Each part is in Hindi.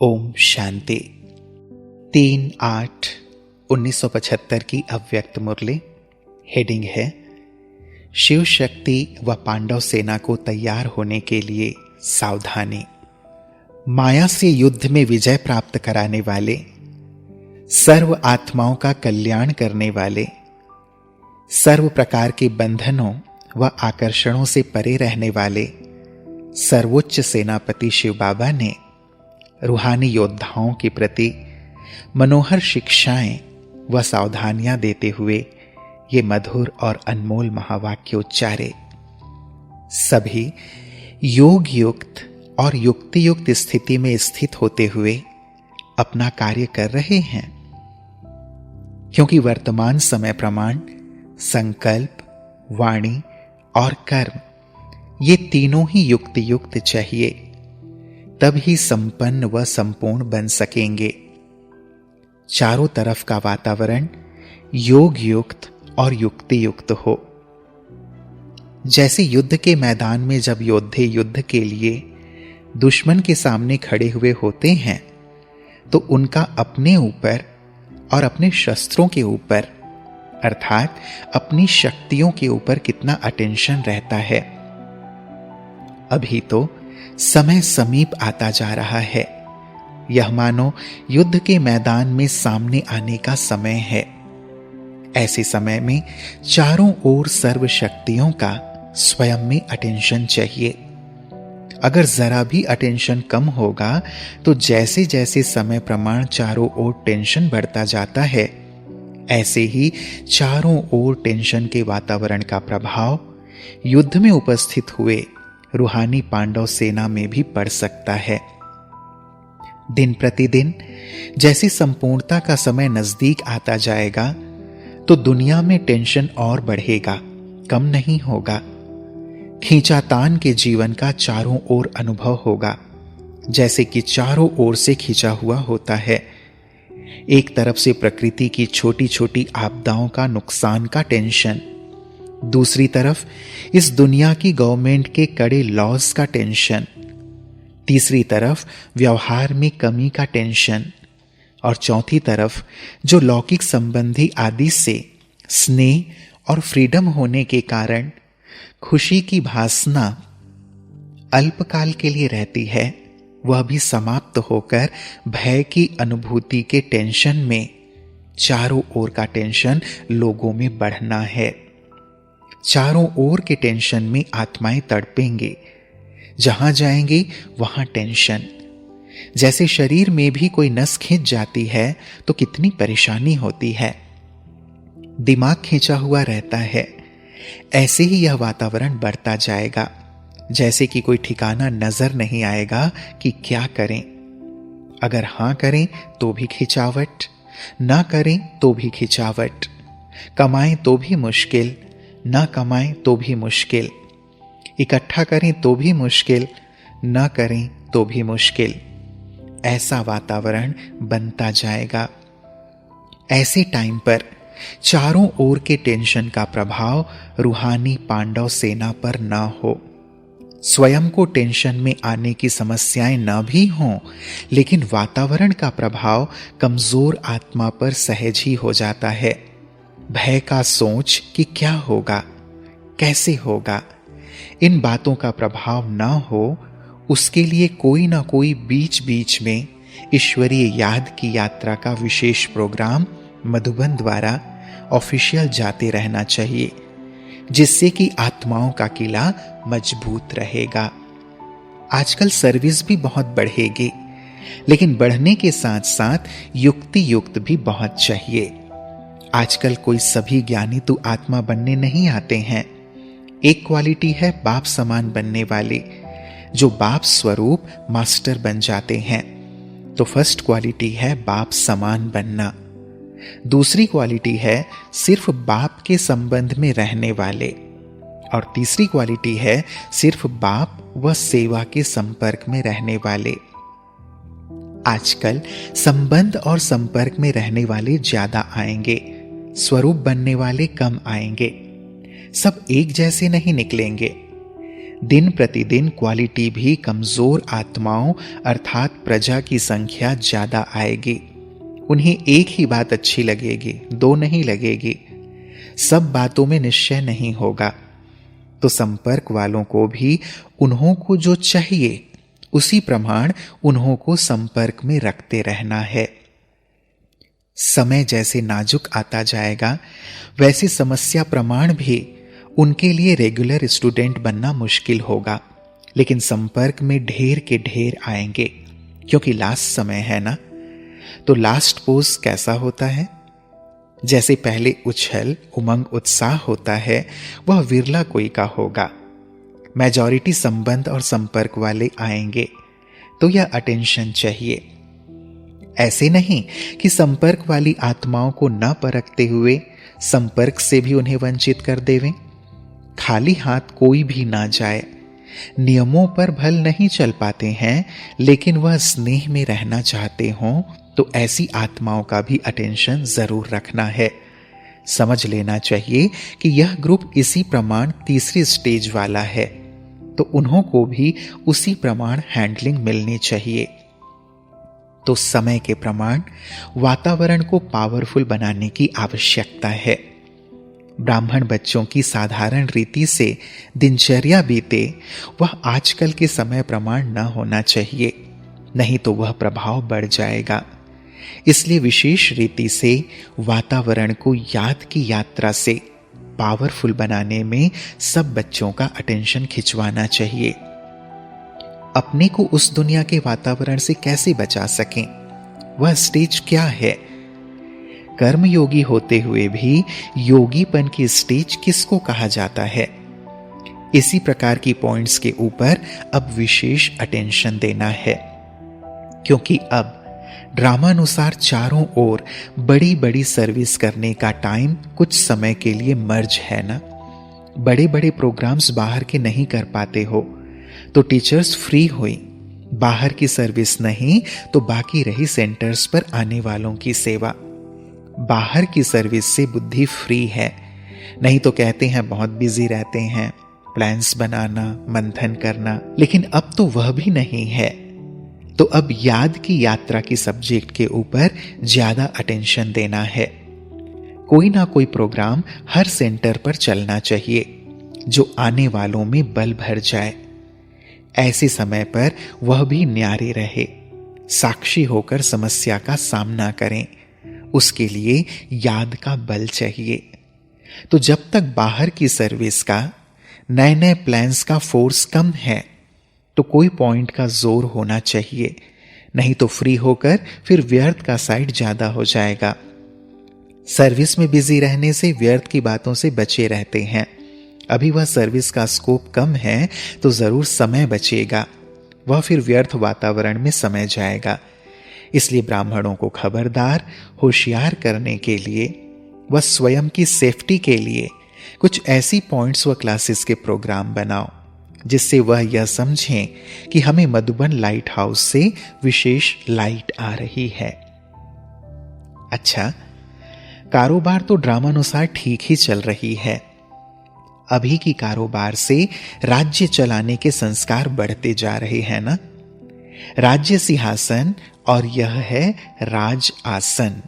ओम शांति। 3/8/1975 की अव्यक्त मुरली। हेडिंग है शिव शक्ति व पांडव सेना को तैयार होने के लिए सावधानी। माया से युद्ध में विजय प्राप्त कराने वाले, सर्व आत्माओं का कल्याण करने वाले, सर्व प्रकार के बंधनों व आकर्षणों से परे रहने वाले सर्वोच्च सेनापति शिव बाबा ने रूहानी योद्धाओं के प्रति मनोहर शिक्षाएं व सावधानियां देते हुए ये मधुर और अनमोल महावाक्य उच्चारे। सभी योग युक्त और युक्ति युक्त स्थिति में स्थित होते हुए अपना कार्य कर रहे हैं, क्योंकि वर्तमान समय प्रमाण संकल्प, वाणी और कर्म ये तीनों ही युक्ति युक्त चाहिए, तब ही संपन्न व संपूर्ण बन सकेंगे। चारों तरफ का वातावरण योग युक्त और युक्ति युक्त हो। जैसे युद्ध के मैदान में जब योद्धे युद्ध के लिए दुश्मन के सामने खड़े हुए होते हैं, तो उनका अपने ऊपर और अपने शस्त्रों के ऊपर अर्थात अपनी शक्तियों के ऊपर कितना अटेंशन रहता है। अभी तो समय समीप आता जा रहा है। यह मानो युद्ध के मैदान में सामने आने का समय है। ऐसे समय में चारों ओर सर्व शक्तियों का स्वयं में अटेंशन चाहिए। अगर जरा भी अटेंशन कम होगा तो जैसे जैसे समय प्रमाण चारों ओर टेंशन बढ़ता जाता है, ऐसे ही चारों ओर टेंशन के वातावरण का प्रभाव युद्ध में उपस्थित हुए रूहानी पांडव सेना में भी पड़ सकता है। दिन प्रतिदिन जैसे संपूर्णता का समय नजदीक आता जाएगा, तो दुनिया में टेंशन और बढ़ेगा, कम नहीं होगा। खींचातान के जीवन का चारों ओर अनुभव होगा, जैसे कि चारों ओर से खींचा हुआ होता है। एक तरफ से प्रकृति की छोटी छोटी आपदाओं का नुकसान का टेंशन, दूसरी तरफ इस दुनिया की गवर्नमेंट के कड़े लॉज का टेंशन, तीसरी तरफ व्यवहार में कमी का टेंशन, और चौथी तरफ जो लौकिक संबंधी आदि से स्नेह और फ्रीडम होने के कारण खुशी की भासना अल्पकाल के लिए रहती है, वह भी समाप्त होकर भय की अनुभूति के टेंशन में चारों ओर का टेंशन लोगों में बढ़ना है। चारों ओर के टेंशन में आत्माएं तड़पेंगे। जहां जाएंगे वहां टेंशन। जैसे शरीर में भी कोई नस खींच जाती है तो कितनी परेशानी होती है, दिमाग खींचा हुआ रहता है। ऐसे ही यह वातावरण बढ़ता जाएगा, जैसे कि कोई ठिकाना नजर नहीं आएगा कि क्या करें। अगर हां करें तो भी खिंचावट, ना करें तो भी खिंचावट, कमाएं तो भी मुश्किल, ना कमाएं तो भी मुश्किल, इकट्ठा करें तो भी मुश्किल, ना करें तो भी मुश्किल। ऐसा वातावरण बनता जाएगा। ऐसे टाइम पर चारों ओर के टेंशन का प्रभाव रूहानी पांडव सेना पर ना हो। स्वयं को टेंशन में आने की समस्याएं न भी हों, लेकिन वातावरण का प्रभाव कमजोर आत्मा पर सहज ही हो जाता है। भय का सोच कि क्या होगा, कैसे होगा, इन बातों का प्रभाव ना हो, उसके लिए कोई ना कोई बीच बीच में ईश्वरीय याद की यात्रा का विशेष प्रोग्राम मधुबन द्वारा ऑफिशियल जाते रहना चाहिए, जिससे कि आत्माओं का किला मजबूत रहेगा। आजकल सर्विस भी बहुत बढ़ेगी, लेकिन बढ़ने के साथ साथ युक्ति युक्त भी बहुत चाहिए। आजकल कोई सभी ज्ञानी तो आत्मा बनने नहीं आते हैं। एक क्वालिटी है बाप समान बनने वाली, जो बाप स्वरूप मास्टर बन जाते हैं। तो फर्स्ट क्वालिटी है बाप समान बनना। दूसरी क्वालिटी है सिर्फ बाप के संबंध में रहने वाले, और तीसरी क्वालिटी है सिर्फ बाप व सेवा के संपर्क में रहने वाले। आजकल संबंध और संपर्क में रहने वाले ज्यादा आएंगे, स्वरूप बनने वाले कम आएंगे। सब एक जैसे नहीं निकलेंगे। दिन प्रतिदिन क्वालिटी भी कमजोर आत्माओं अर्थात प्रजा की संख्या ज्यादा आएगी। उन्हें एक ही बात अच्छी लगेगी, दो नहीं लगेगी। सब बातों में निश्चय नहीं होगा। तो संपर्क वालों को भी उन्हों को जो चाहिए उसी प्रमाण उन्हों को संपर्क में रखते रहना है। समय जैसे नाजुक आता जाएगा वैसे समस्या प्रमाण भी उनके लिए रेगुलर स्टूडेंट बनना मुश्किल होगा, लेकिन संपर्क में ढेर के ढेर आएंगे, क्योंकि लास्ट समय है ना। तो लास्ट पोज कैसा होता है? जैसे पहले उछल उमंग उत्साह होता है, वह विरला कोई का होगा। मेजॉरिटी संबंध और संपर्क वाले आएंगे, तो यह अटेंशन चाहिए। ऐसे नहीं कि संपर्क वाली आत्माओं को न परखते हुए संपर्क से भी उन्हें वंचित कर देवें। खाली हाथ कोई भी ना जाए। नियमों पर भल नहीं चल पाते हैं, लेकिन वह स्नेह में रहना चाहते हों तो ऐसी आत्माओं का भी अटेंशन जरूर रखना है। समझ लेना चाहिए कि यह ग्रुप इसी प्रमाण तीसरी स्टेज वाला है, तो उन्हों को भी उसी प्रमाण हैंडलिंग मिलनी चाहिए। तो समय के प्रमाण वातावरण को पावरफुल बनाने की आवश्यकता है। ब्राह्मण बच्चों की साधारण रीति से दिनचर्या बीते, वह आजकल के समय प्रमाण न होना चाहिए, नहीं तो वह प्रभाव बढ़ जाएगा। इसलिए विशेष रीति से वातावरण को याद की यात्रा से पावरफुल बनाने में सब बच्चों का अटेंशन खिंचवाना चाहिए। अपने को उस दुनिया के वातावरण से कैसे बचा सकें, वह स्टेज क्या है? कर्मयोगी होते हुए भी योगीपन की स्टेज किसको कहा जाता है? इसी प्रकार की पॉइंट्स के ऊपर अब विशेष अटेंशन देना है, क्योंकि अब ड्रामानुसार चारों ओर बड़ी बड़ी सर्विस करने का टाइम कुछ समय के लिए मर्ज है ना। बड़े बड़े प्रोग्राम्स बाहर के नहीं कर पाते हो तो टीचर्स फ्री हुई, बाहर की सर्विस नहीं तो बाकी रही सेंटर्स पर आने वालों की सेवा। बाहर की सर्विस से बुद्धि फ्री है, नहीं तो कहते हैं बहुत बिजी रहते हैं, प्लान्स बनाना मंथन करना, लेकिन अब तो वह भी नहीं है। तो अब याद की यात्रा की सब्जेक्ट के ऊपर ज्यादा अटेंशन देना है। कोई ना कोई प्रोग्राम हर सेंटर पर चलना चाहिए जो आने वालों में बल भर जाए। ऐसे समय पर वह भी न्यारे रहे, साक्षी होकर समस्या का सामना करें। उसके लिए याद का बल चाहिए। तो जब तक बाहर की सर्विस का नए नए प्लान्स का फोर्स कम है तो कोई पॉइंट का जोर होना चाहिए, नहीं तो फ्री होकर फिर व्यर्थ का साइड ज्यादा हो जाएगा। सर्विस में बिजी रहने से व्यर्थ की बातों से बचे रहते हैं। अभी वह सर्विस का स्कोप कम है तो जरूर समय बचेगा, वह फिर व्यर्थ वातावरण में समय जाएगा। इसलिए ब्राह्मणों को खबरदार होशियार करने के लिए व स्वयं की सेफ्टी के लिए कुछ ऐसी पॉइंट्स व क्लासेस के प्रोग्राम बनाओ जिससे वह यह समझें कि हमें मधुबन लाइट हाउस से विशेष लाइट आ रही है। अच्छा, कारोबार तो ड्रामानुसार ठीक ही चल रही है। अभी की कारोबार से राज्य चलाने के संस्कार बढ़ते जा रहे हैं ना। राज्य सिंहासन और यह है राज आसन।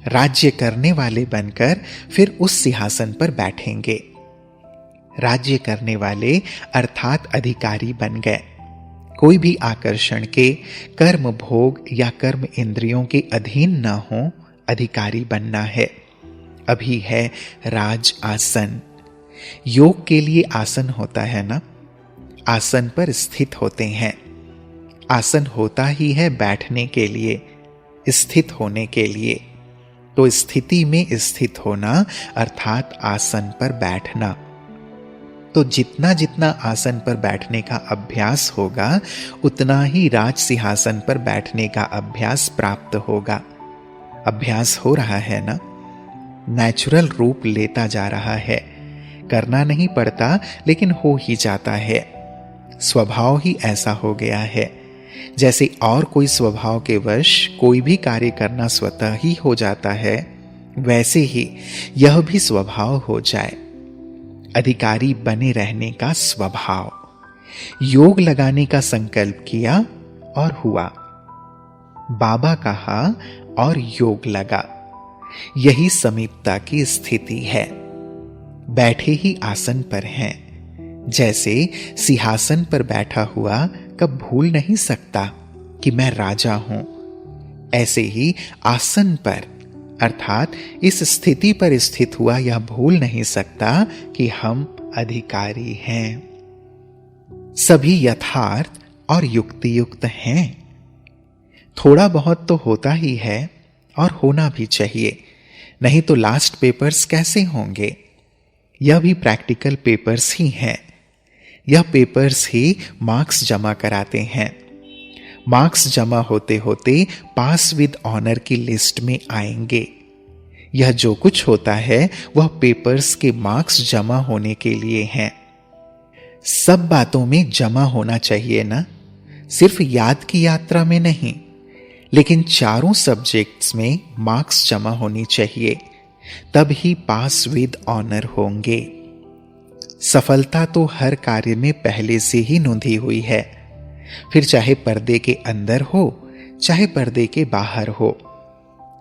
राज्य करने वाले बनकर फिर उस सिंहासन पर बैठेंगे। राज्य करने वाले अर्थात अधिकारी बन गए। कोई भी आकर्षण के कर्म भोग या कर्म इंद्रियों के अधीन न हो, अधिकारी बनना है। अभी है राज आसन। योग के लिए आसन होता है ना, आसन पर स्थित होते हैं। आसन होता ही है बैठने के लिए, स्थित होने के लिए। तो स्थिति में स्थित होना अर्थात आसन पर बैठना। तो जितना जितना आसन पर बैठने का अभ्यास होगा उतना ही राज सिंहासन पर बैठने का अभ्यास प्राप्त होगा। अभ्यास हो रहा है ना, नेचुरल रूप लेता जा रहा है। करना नहीं पड़ता लेकिन हो ही जाता है। स्वभाव ही ऐसा हो गया है। जैसे और कोई स्वभाव के वश कोई भी कार्य करना स्वतः ही हो जाता है, वैसे ही यह भी स्वभाव हो जाए। अधिकारी बने रहने का स्वभाव। योग लगाने का संकल्प किया और हुआ। बाबा कहा और योग लगा। यही समीपता की स्थिति है। बैठे ही आसन पर हैं, जैसे सिंहासन पर बैठा हुआ कब भूल नहीं सकता कि मैं राजा हूं, ऐसे ही आसन पर अर्थात इस स्थिति पर स्थित हुआ यह भूल नहीं सकता कि हम अधिकारी हैं। सभी यथार्थ और युक्ति युक्त हैं। थोड़ा बहुत तो होता ही है और होना भी चाहिए, नहीं तो लास्ट पेपर्स कैसे होंगे। यह भी प्रैक्टिकल पेपर्स ही हैं। यह पेपर्स ही मार्क्स जमा कराते हैं। मार्क्स जमा होते होते पास विद ऑनर की लिस्ट में आएंगे। यह जो कुछ होता है वह पेपर्स के मार्क्स जमा होने के लिए हैं। सब बातों में जमा होना चाहिए ना, सिर्फ याद की यात्रा में नहीं, लेकिन चारों सब्जेक्ट्स में मार्क्स जमा होनी चाहिए, तब ही पास विद ऑनर होंगे। सफलता तो हर कार्य में पहले से ही नोंधी हुई है, फिर चाहे पर्दे के अंदर हो चाहे पर्दे के बाहर हो।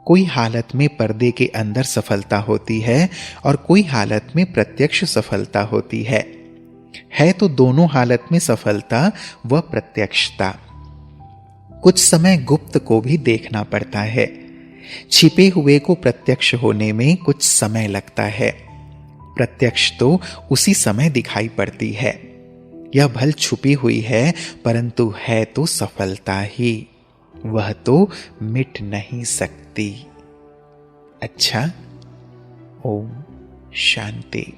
कोई हालत में पर्दे के अंदर सफलता होती है और कोई हालत में प्रत्यक्ष सफलता होती है तो दोनों हालत में सफलता व प्रत्यक्षता। कुछ समय गुप्त को भी देखना पड़ता है। छिपे हुए को प्रत्यक्ष होने में कुछ समय लगता है। प्रत्यक्ष तो उसी समय दिखाई पड़ती है। यह भल छुपी हुई है, परंतु है तो सफलता ही, वह तो मिट नहीं सकती। अच्छा, ओम शांति।